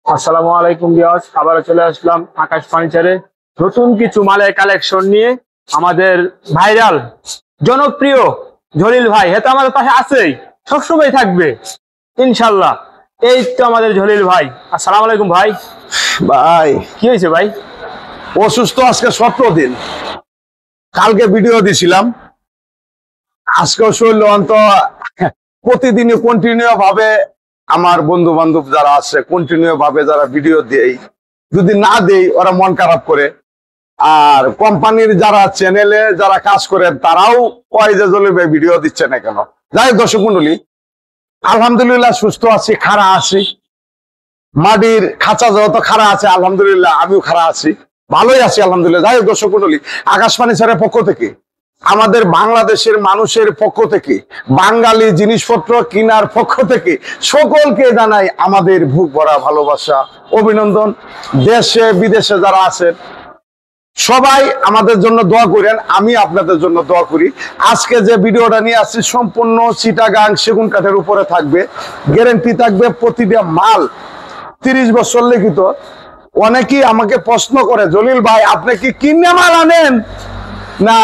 আসসালামু আলাইকুম ভিউয়ার্স, আবারও চলে আসলাম আকাশ ফার্নিচারে নতুন কিছু মালের কালেকশন নিয়ে। আমাদের ভাইরাল জনপ্রিয় জলিল ভাই তো আমাদের পাশে আছেই, সবসময় থাকবে ইনশাল্লাহ। এই তো আমাদের জলিল ভাই। আসসালামু আলাইকুম ভাই। ভাই কি হয়েছে ভাই? অসুস্থ, আজকে 17 দিন। কালকে ভিডিও দিছিলাম, আজকেও শরীর অন্ত প্রতিদিনই কন্টিনিউ ভাবে আমার বন্ধু বান্ধব যারা আছে কন্টিনিউ ভাবে যারা ভিডিও দেই, যদি না দেই ওরা মন খারাপ করে। আর কোম্পানির যারা চ্যানেলে যারা কাজ করে তারাও কয় যে জলিল ভাই ভিডিও দিচ্ছে না কেন। যাই হোক দর্শক মন্ডলী, আলহামদুলিল্লাহ সুস্থ আছি, খাড়া আছি। মাটির খাঁচা যত খাড়া আছে আলহামদুলিল্লাহ, আমিও খাড়া আছি, ভালোই আছি আলহামদুলিল্লাহ। যাই হোক দর্শক মন্ডলী, আকাশ ফার্নিচারের পক্ষ থেকে, আমাদের বাংলাদেশের মানুষের পক্ষ থেকে, বাঙালি জিনিসপত্র কেনার পক্ষ থেকে সকলকে জানাই আমাদের বুক ভরা ভালোবাসা, অভিনন্দন। দেশে বিদেশে যারা আছেন সবাই আমাদের জন্য দোয়া করেন, আমি আপনাদের জন্য দোয়া করি। আজকে যে ভিডিওটা নিয়ে আসছি সম্পূর্ণ চিটাগাং সেগুন কাঠের উপরে থাকবে, গ্যারান্টি থাকবে প্রতিটা মাল 30 বছর লিখিত। অনেকেই আমাকে প্রশ্ন করে, জলিল ভাই আপনি কি কিনে মাল আনেন না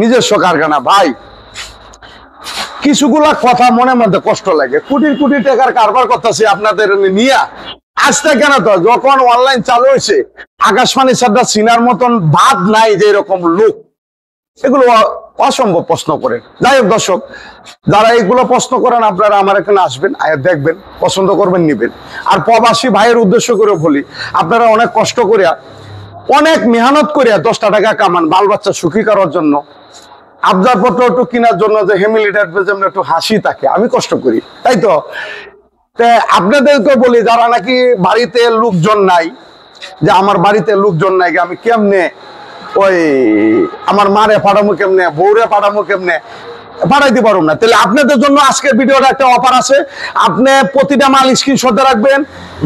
নিজস্ব কারখানা? ভাই কিছুগুলা কথা মনের মধ্যে কষ্ট লাগে, কোটি কোটি টাকার কারবার করতেছি আপনাদের নিয়ে। আসতে কেন তো যখন অনলাইন চালু হয়েছে আকাশ ফার্নিচারটা চিনার মতন বাদ নাই যে এরকম লোক, এগুলো অসম্ভব প্রশ্ন করেন। যাই হোক দর্শক, যারা এইগুলো প্রশ্ন করেন আপনারা আমার এখানে আসবেন, আয়া দেখবেন, পছন্দ করবেন, নিবেন। আর প্রবাসী ভাইয়ের উদ্দেশ্য করে বলি, আপনারা অনেক কষ্ট করিয়া অনেক মেহনত করিয়া 10টা টাকা কামান বাল বাচ্চা সুখী করার জন্য, আবদারপত্র একটু কেনার জন্য, যে হেমিলিটার যেমন একটু হাসি থাকে, আমি কষ্ট করি, তাই তো। আপনাদেরকে বলি যারা নাকি বাড়িতে লোকজন নাই, যে আমার বাড়িতে লোকজন নাই, আমি কেমনে ওই আমার মারে পাঠামো কেমনে, বউরে পাঠামো কেমনে, পাঠাইতে পারুম না। তাহলে আপনাদের জন্য আজকের ভিডিওটা একটা অফার আছে। আপনি প্রতিটা মাল স্ক্রিনশট রাখবেন,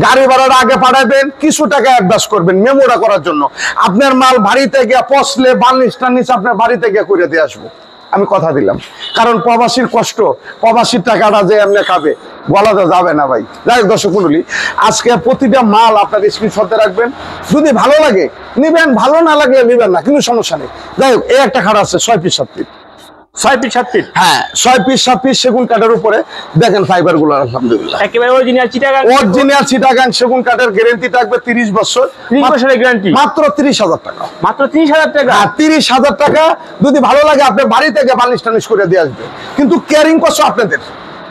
গাড়ি ভাড়াটা আগে পাঠাবেন, কিছু টাকা অ্যাডভান্স করবেন মেমোরা করার জন্য। আপনার মাল বাড়িতে গিয়ে পচলে বার্নিশ টার্নিশ আপনার বাড়িতে গিয়ে করে দিয়ে আসবো, আমি কথা দিলাম। কারণ প্রবাসীর কষ্ট, প্রবাসীর টাকাটা যে এমনি খাবে, বলাতে যাবে না ভাই। যাই হোক দর্শক মন্ডলী, আজকে প্রতিটা মাল আপনার স্ক্রিনশটে রাখবেন, যদি ভালো লাগে নিবেন, ভালো না লাগলে নিবেন না, কিন্তু সমস্যা নেই। যাই হোক, এই একটা খাট আছে 6 পিস 7 পিস, 6 পিস 7 পিস, হ্যাঁ 6 পিস 7 পিস সেগুন কাঠের উপরে। দেখেন ফাইবার গুলো আলহামদুলিল্লাহ একেবারে অরিজিনাল চিটাগাং, অরিজিনাল চিটাগাং সেগুন কাঠের, গ্যারান্টি থাকবে 30 বছর, 30 বছরের গ্যারান্টি, মাত্র 30,000 টাকা। মাত্র 30,000 টাকা। 30,000 টাকা, যদি ভালো লাগে আপনার বাড়ি থেকে বার্নিশ টার্নিশ করে দিয়ে আসবে, কিন্তু ক্যারিং কষ্ট আপনাদের,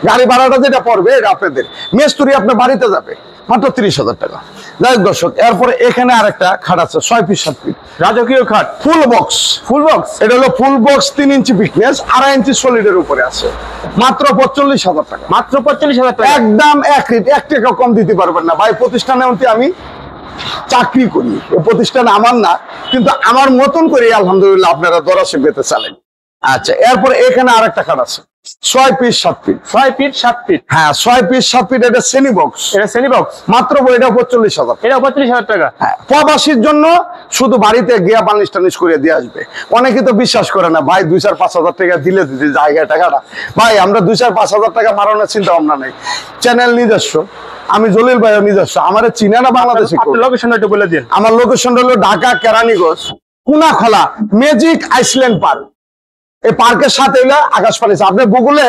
গাড়ি ভাড়াটা যেটা পড়বে এটা আপনাদের, মেস্তুরি আপনার বাড়িতে যাবে, মাত্র 30,000 টাকা। যাই হোক দর্শক, এরপরে এখানে আরেকটা খাট আছে 6 পিস 7 পিস রাজকীয় খাট, ফুল বক্স। ফুল বক্স, এটা হলো ফুল বক্স, 3 ইঞ্চি ফিটনেস, 2.5 ইঞ্চি সলিডের উপরে আছে, মাত্র 45,000 টাকা। মাত্র 45,000 টাকা, একদম এক টাকা কম দিতে পারবেন না ভাই। প্রতিষ্ঠানে আমি চাকরি করি, এই প্রতিষ্ঠান আমার না, কিন্তু আমার মতন করে আলহামদুলিল্লাহ আপনারা দরাসে পেতে চালেন। আচ্ছা, এরপরে এখানে আরেকটা খাট আছে 6 পিস 7 পিস, 6 পিস 7 পিস, হ্যাঁ 6 পিস 7 পিস, এটা সেমি বক্স, এটা সেমি বক্স, মাত্র এটা 45,000, এটা 45,000 টাকা। হ্যাঁ, প্রবাসীর জন্য শুধু বাড়িতে গিয়ে বার্নিশ টার্নিশ করে দিয়ে আসবে। অনেকে তো বিশ্বাস করে না ভাই, 2-4-5 হাজার টাকা দিলে দিতে জায়গায় টাকাটা। ভাই আমরা 2-4-5 হাজার টাকা মারানোর চিন্তা ভাবনা নেই, চ্যানেল নিজস্ব, আমি জলিল ভাই নিজস্ব, আমার চিনা না বাংলাদেশে। লোকেশনটা একটু বলে দিন। আমার লোকেশন হলো Dhaka Keraniganj Kunakhola magic Iceland park. এই পার্কের সাথে হইলো আকাশ ফার্নিচার। আপনি গুগলে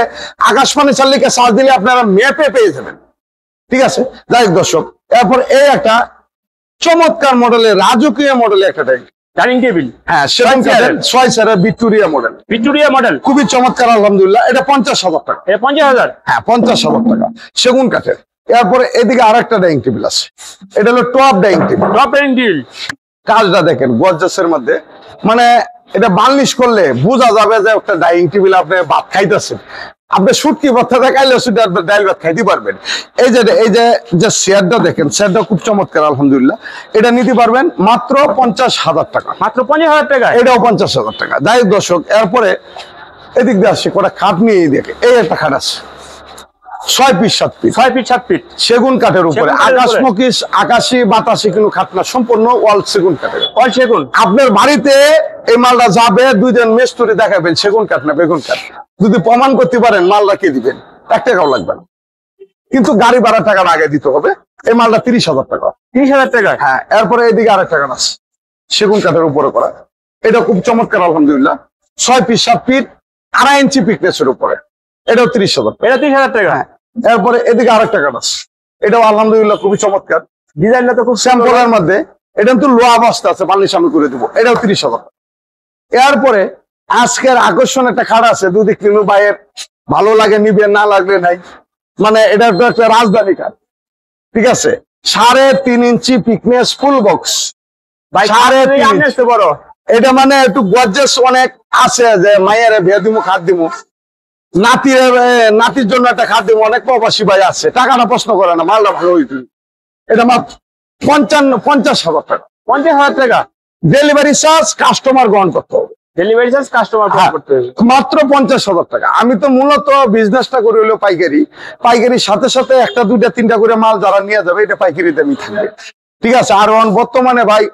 আকাশ ফার্নিচার লিখে সার্চ দিলে আপনারা ম্যাপে পেয়ে যাবেন, ঠিক আছে। যাই হোক দর্শক, এরপর এই একটা চমৎকার মডেলের, রাজকীয় মডেলের একটা ডাইনিং টেবিল, হ্যাঁ 6 চেয়ারের ভিক্টোরিয়া মডেল, ভিক্টোরিয়া মডেল, খুবই চমৎকার আলহামদুলিল্লাহ। এটা 50,000 টাকা, এটা 50,000, হ্যাঁ 50,000 টাকা সেগুন কাঠের। এরপরে এদিকে আরেকটা ডাইনিং টেবিল আছে, এটা হলো top dining table, top dining table. কাজটা দেখেন গর্জাসের মধ্যে, মানে এটা বার্নিশ করলে বোঝা যাবে যে একটা ডাইনিং টেবিল আপনি ভাত খাইতেছেন। আপনি শুটকি ভর্তা দেখাইলে সেটা আপনি ডাইল ভাত খাইতে পারবেন। এই যে শেয়ারটা দেখেন, শেয়ারটা খুব চমৎকার আলহামদুলিল্লাহ। এটা নিতে পারবেন মাত্র 50,000 টাকা, মাত্র 50,000 টাকা, এটাও 50,000 টাকা। যাই হোক দর্শক, এরপরে এদিক দিয়ে আসছে কটা খাট নিয়ে দেখে, এই একটা খাট আছে 6 পিস 7 পিস, 6 পিস 7 পিস, সেগুন কাঠের উপরে, আকাশমুখী আকাশি বাতাসি কোনো খাট না, সম্পূর্ণ ওয়াল সেগুন কাঠের। অল সেগুন। আপনার বাড়িতে এই মালটা যাবে, 2 জন মিস্ত্রি দেখাবেন সেগুন কাঠ না বেগুন কাঠ, যদি প্রমাণ করতে পারেন মাল রাখিয়ে দিবেন, 1 টাকাও লাগবে না। কিন্তু গাড়ি ভাড়া টাকা আগে দিতে হবে। এই মালটা 30,000 টাকা। 30,000 টাকা? হ্যাঁ। এরপরে এদিকে আরেকটা গান আছে সেগুন কাঠের উপরে করা, এটা খুব চমৎকার আলহামদুলিল্লাহ। 6 ফিট 7 ফিট 2.5 ইঞ্চি পিকনেসের উপরে, এটাও 30,000 টাকা। এটা 30,000 টাকা? হ্যাঁ। এরপরে এদিকে আরেকটা গান আছে, এটাও আলহামদুলিল্লাহ খুবই চমৎকার, ডিজাইনটা তো খুব স্যাম্পলের মধ্যে। এটা কিন্তু লো অবস্থা আছে, বার্নিশ আমি করে দেবো, এটাও 30,000 টাকা। এরপরে আজকের আকর্ষণ একটা খাট আছে, যদি কিনু ভাইয়ের ভালো লাগে নিবে, না লাগলে নাই। মানে এটা তো একটা রাজধানী কাঠ, ঠিক আছে। 3.5 ইঞ্চি পিকনেস ফুল বক্স, ভাই 3.5 আপনি আসতে বড়। এটা মানে একটু গর্জাস অনেক আছে, যে মায়ের বিয়ে দিমু খাট দিমু, নাতির জন্য একটা খাট দিমু, অনেক প্রবাসী ভাই আছে, টাকাটা প্রশ্ন করে না, মালটা ভালো হইত। এটা মাত্র 50,000 টাকা। 50,000 টাকা? ডেলিভারি চার্জ কাস্টমার গ্রহণ করতে হবে। ডেলিভারি চার্জ কাস্টমার করতে হবে। মাত্র 50,000 টাকা। আমি তো মূলত বিজনেসটা করি হলো পাইকারি, পাইকারির সাথে সাথে একটা দুইটা তিনটা করে মাল যারা নিয়ে যাবে এটা পাইকারি দামই থাকবে, ঠিক আছে। আর বর্তমানে ভাই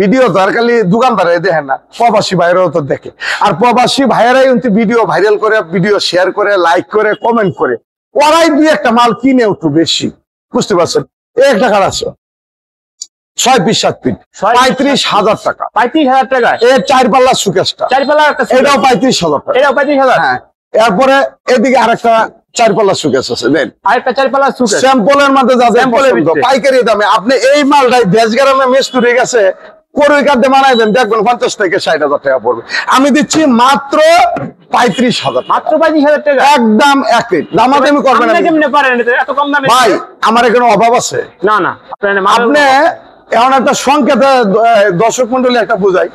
ভিডিও দরকারি দোকানদারে দেখেন না, প্রবাসী ভাইরাও তো দেখে, আর প্রবাসী ভাইয়েরাই কিন্তু ভিডিও ভাইরাল করে, ভিডিও শেয়ার করে, লাইক করে, কমেন্ট করে, ওরাই দুই একটা মাল কিনে একটু বেশি, বুঝতে পারছেন। এই একটা কার আছে 6 ফিট 7 ফিট 35,000 টাকা। 35,000 টাকা? এর 4 পাল্লা সুকেশটা, 4 পাল্লার একটা সুকেস? এটাও 35,000 টাকা। এটাও 35,000? হ্যাঁ। এরপরে এদিকে আরেকটা 4 পাল্লা সুকেস আছে, দেন আরেকটা 4 পাল্লার সুকেস স্যাম্পলের মধ্যে যাদের স্যাম্পলের পছন্দ, ভিতরে। পাইকারি দামে। আপনি এই মালটাই দেশগ্রামে মিস্ত্রি গেছে করই কাটতে বানাইবেন, দেখবেন 50 থেকে 60,000 টাকা পড়বে। আমি দিচ্ছি মাত্র 35,000। মাত্র 35,000 টাকা? একদম এক রেট, দামাদামি করবেন না। আপনি কেমনে পারেন এত কম দামে? ভাই আমার এখানে অভাব আছে না না, আপনি এমন একটা সংকেতে দর্শক মন্ডলী একটা বুঝাই,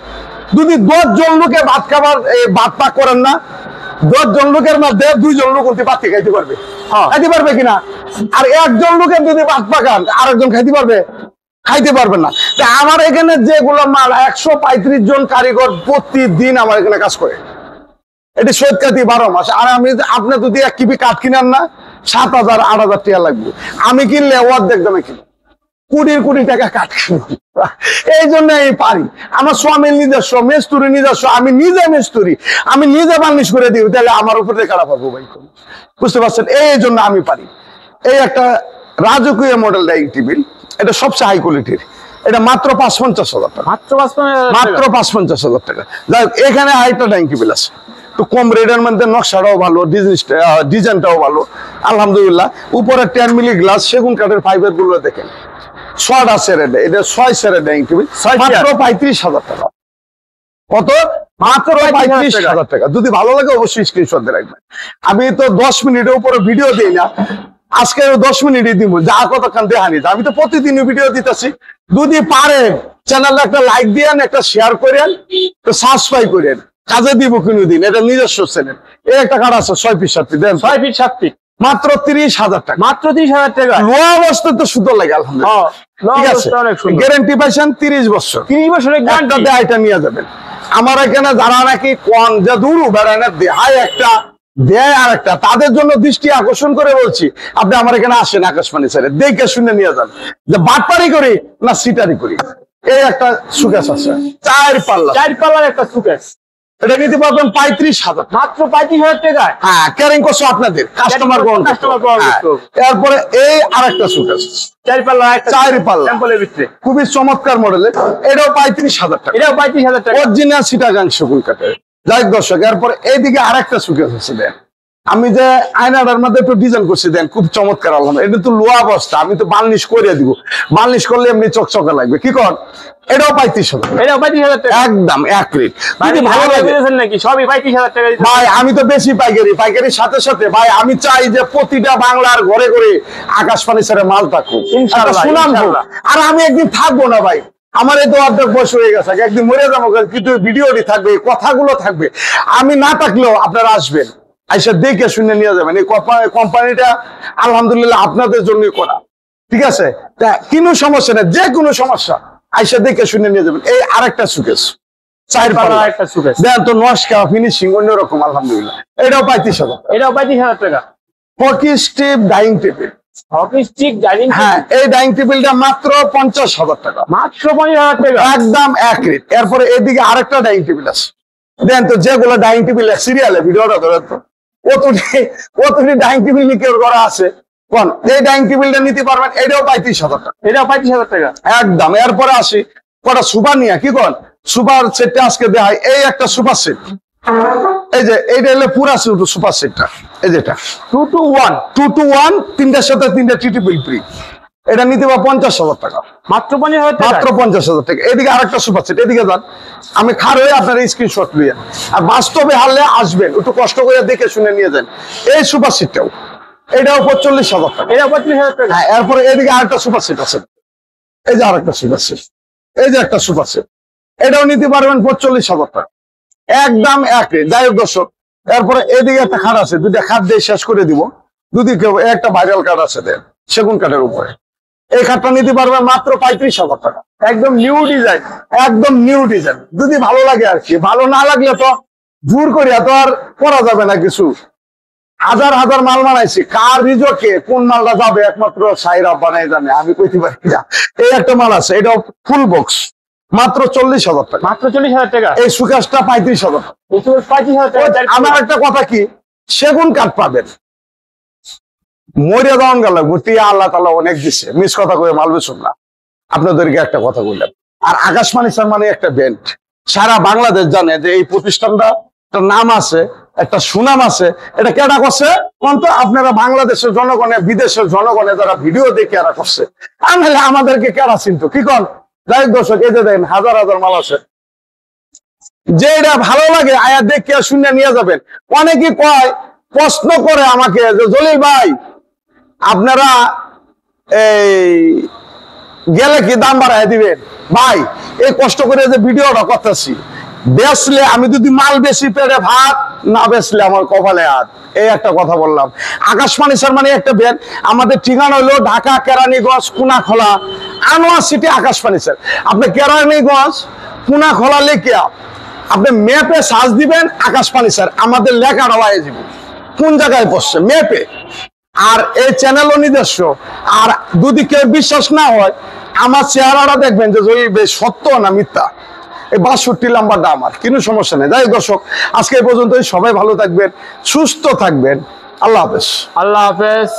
যদি 10 জন লোকে ভাত খাবার ভাত পাক করেন না, 10 জন লোকের মধ্যে 2 জন লোক ভাত খাইতে পারবে, খাইতে পারবে কিনা? আর 1 জন লোকের যদি ভাত পাকান আরেকজন খাইতে পারবে? খাইতে পারবেন না। আমার এখানে যেগুলো মাল 135 জন কারিগর প্রতিদিন আমার এখানে কাজ করে, এটি সৈয়দ কাতি 12 মাস। আর আমি আপনি যদি 1 কিবি কাঠ কিনেন না 7,000 8,000 টাকা লাগবে, আমি কিনলে অর্ধেক দামে কিনবো, কোটি টাকা কাঠ কিনবো। এই জন্য এই পারি। আমার স্বামীর নিজস্ব মেস্তুরি, নিজস্ব, আমি নিজে মেস্তুরি, আমি নিজে বার্নিশ করে দিই, তাহলে আমার উপরে খারাপ হবে ভাই, বুঝতে পারছেন। এই জন্য আমি পারি। এই একটা রাজকীয় মডেল ডাইনিং টেবিল, এটা সবচেয়ে হাই কোয়ালিটির, এটা মাত্র 55,000 টাকা। মাত্র 55,000? মাত্র 55,000 টাকা। যাই হোক, এখানে আরেকটা ডাইনিং টেবিল আছে, তো কম রেটের মধ্যে, নকশাটাও ভালো, ডিজাইনটাও ভালো আলহামদুলিল্লাহ। উপরে 10 মিলি গ্লাস, সেগুন কাঠের ফাইবার গুলো দেখেন, 6টা সেরের, এটা 6 সেরের ডাইনিং টেবিল, মাত্র 35,000 টাকা। কত? মাত্র 35,000 টাকা। যদি ভালো লাগে অবশ্যই স্ক্রিনশট দিয়ে রাখবেন। আমি তো 10 মিনিটের উপরে ভিডিও দিই না, আজকে 10 মিনিটই দিব, যা কতক্ষণ দেখানি। আমি তো প্রতিদিনই ভিডিও দিতেছি। যদি পারেন চ্যানেলে একটা লাইক দিয়েন, একটা শেয়ার করেন, তো সাবস্ক্রাইব করেন, কাজে দিব কোনোদিন। এটা নিজস্ব চ্যানেল। এই একটা কার্ড আছে 6 ফিট 7 ফিট, দেন 6 ফিট 7 ফিট, মাত্র 30,000 টাকা। মাত্র 30,000 টাকা? লো অবস্থায় তো সুন্দর লাগে আলহামদুলিল্লাহ, ঠিক আছে। গ্যারান্টি পাইছেন 30 বছর, 30 বছরের গ্যারান্টি। এটা নিয়ে যাবেন। আমার এখানে যারা নাকি কোন যে দূর বেড়ায় দেয় একটা দেয় আর একটা, তাদের জন্য দৃষ্টি আকর্ষণ করে বলছি, আপনি আমার এখানে আসেন আকাশবাণী ছেড়ে, দেখে শুনে নিয়ে যান যে বাটপারি করি না সিটারি করি। এই একটা সুকেস আছে 4 পাল্লা, 4 পাল্লার একটা সুকেস, এটা নিতে পারবেন 35,000, মাত্র 35,000 টাকায়। হ্যাঁ, ক্যারিং করছো আপনাদের কাস্টমার গ্রহণ করতে হবে। এরপরে এই আরেকটা সুকেস 4 পাল্লা, 4 পাল্লা স্যাম্পলের ভিতরে, খুবই চমৎকার মডেলের, এটাও 35,000 টাকা। এটাও 35,000 টাকা, অরিজিনাল সিটাগাং সেগুন কাঠের। যাই দর্শক, এরপরে এইদিকে আরেকটা সুকেস আছে, দেন আমি যে আয়নাটার মধ্যে একটু ডিজাইন করছি, দেন খুব চমৎকার আলহামদুলিল্লাহ। এটা তো লোয়া অবস্থা, আমি তো বার্নিশ করে দিব, বার্নিশ করলে এমনি চকচকে লাগবে, কি কর? এটাও 35,000, এটাও 35,000 টাকা, একদম এক রেট। ভালো লাগতেছেন নাকি? সবই 35,000 টাকা ভাই, আমি তো বেশি পাইকারি, পাইকারির সাথে সাথে ভাই আমি চাই যে প্রতিটা বাংলার ঘরে ঘরে আকাশবাণী ছেড়ে মাল থাকুক, ইনশাআল্লাহ, সুনাম হোক। ইনশাআল্লাহ। আর আমি একদিন থাকবো না ভাই, আমার এই তো অর্ধেক বয়স হয়ে গেছে, একদিন মরে যাবো, কিন্তু ভিডিওটি থাকবে, কথাগুলো থাকবে। আমি না থাকলেও আপনারা আসবেন, আইসা দেখে শুনে নিয়ে যাবেন। এই কোম্পানিটা আলহামদুলিল্লাহ আপনাদের জন্যই করা, ঠিক আছে। তা কোনো সমস্যা নেই, যে কোনো সমস্যা আইসা দেখে শুনে নিয়ে যাবেন। এই আরেকটা সুকেস 4 পাল্লা একটা সুকেস, দেন তো নস্কা ফিনিশিং অন্যরকম আলহামদুলিল্লাহ, এটাও 35,000, এটাও 35,000 টাকা। Hockey stick dining table, hockey stick dining, হ্যাঁ, এই ডাইনিং টেবিলটা মাত্র 50,000 টাকা, মাত্র 50,000 টাকা, একদম এক রেট। এরপরে এদিকে আরেকটা ডাইনিং টেবিল আছে, দেন তো যেগুলো ডাইনিং টেবিল সিরিয়ালে ভিডিওটা ধরে তো অতটি ডাইনিং টেবিল নিয়ে কেউ করা আছে, কোন এই ডাইনিং টেবিলটা নিতে পারবেন, এটাও 35,000 টাকা। এটাও 35,000 টাকা। একদম। এরপরে আসি কটা সুপার নিয়ে, কি কোন সুপার সেটটা আজকে দেখাই। এই একটা সুপার সেট, এই যে এইটা হলো পুরা সুপার সেটটা, এই যেটা 2 to 1 2 to 1, তিনটার সাথে তিনটা টি টেবিল ফ্রি। এটা নিতে পারবো 50,000 টাকা, মাত্র 50,000 টাকা। মাত্র 50,000 টাকা। এদিকে আরেকটা সুপার সেট, এদিকে যান, আমি খার হয়ে আপনার স্ক্রিনশট নিয়ে, আর বাস্তবে হারলে আসবেন, একটু কষ্ট করে দেখে শুনে নিয়ে যান। এই সুপার সেটটাও, এটাও 45,000 টাকা। এটা 45,000 টাকা। হ্যাঁ, এরপরে এদিকে আরেকটা সুপার সেট আছে, এই যে আরেকটা সুপার সেট, এই যে একটা সুপার সেট, এটাও নিতে পারবেন 45,000 টাকা, একদম একই। যাই হোক দর্শক, এরপরে এদিকে একটা খাট আছে, দুইটা খাট দিয়ে শেষ করে দিব। দুদিকে একটা ভাইরাল কাঠ আছে দেন, সেগুন কাঠের উপরে। এই খাটটা নিতে পারবেন মাত্র 35,000 টাকা, একদম নিউ ডিজাইন। একদম নিউ ডিজাইন। যদি ভালো লাগে আর কি, ভালো না লাগলে তো জোর করিয়া তো আর করা যাবে না কিছু। হাজার হাজার মাল বানাইছি, কার রিজোকে কোন মালটা যাবে একমাত্র সাইরা বানাই জানে, আমি কইতে পারি না। এই একটা মাল আছে, এটাও ফুল বক্স, মাত্র 40,000 টাকা। মাত্র 40,000 টাকা। এই সুকেশটা 35,000 টাকা। এই সুকেশ 35,000 টাকা। আমার একটা কথা কি, সেগুন কাঠ পাবেন, মরিয়া যাওয়ান গেল ভর্তি, আল্লাহ তাআলা অনেক দিছে, মিস কথা কয়ে মাল বেচুন না। আপনাদেরকে একটা কথা বললাম। আর আকাশ ফার্নিচার মানে একটা ব্র্যান্ড, সারা বাংলাদেশ জানে যে এই প্রতিষ্ঠানটা একটা নাম আছে, একটা সুনাম আছে। এটা কেডা করছে তো আপনারা বাংলাদেশের জনগণে, বিদেশের জনগণে যারা ভিডিও দেখে এরা করছে, আর নাহলে আমাদেরকে কেডা চিনতো, কি কন? যাই হোক দর্শক, এই যে দেখেন হাজার হাজার মাল আছে, যে এটা ভালো লাগে আয়া দেখে শুনে নিয়ে যাবেন। অনেকে কয়, প্রশ্ন করে আমাকে যে জলিল ভাই আপনারা এই গেলে কি দাম বাড়ায় দিবেন? ভাই এই কষ্ট করে যে ভিডিওটা করতেছি, বেচলে আমি যদি মাল বেশি পেরে ভাত, না বেচলে আমার কপালে হাত। এই একটা কথা বললাম। আকাশ ফার্নিচার মানে একটা ব্র্যান্ড। আমাদের ঠিকানা হলো ঢাকা কেরানীগঞ্জ কুনাখলা, আনোয়ার সিটি আকাশ ফার্নিচার। আপনি কেরানীগঞ্জ কুনাখলা লেখা আপনি ম্যাপে সার্চ দিবেন আকাশ ফার্নিচার, আমাদের লেখাটা হয়ে যাবে কোন জায়গায় বসছে ম্যাপে। আর এই চ্যানেলও নিজস্ব। আর যদি কেউ বিশ্বাস না হয়, আমার চেহারাটা দেখবেন যে সত্য না মিথ্যা। এই 62 নাম্বারটা আমার, কোনো সমস্যা নেই। যাই হোক দর্শক, আজকে এই পর্যন্তই। সবাই ভালো থাকবেন, সুস্থ থাকবেন। আল্লাহ হাফেজ। আল্লাহ হাফেজ।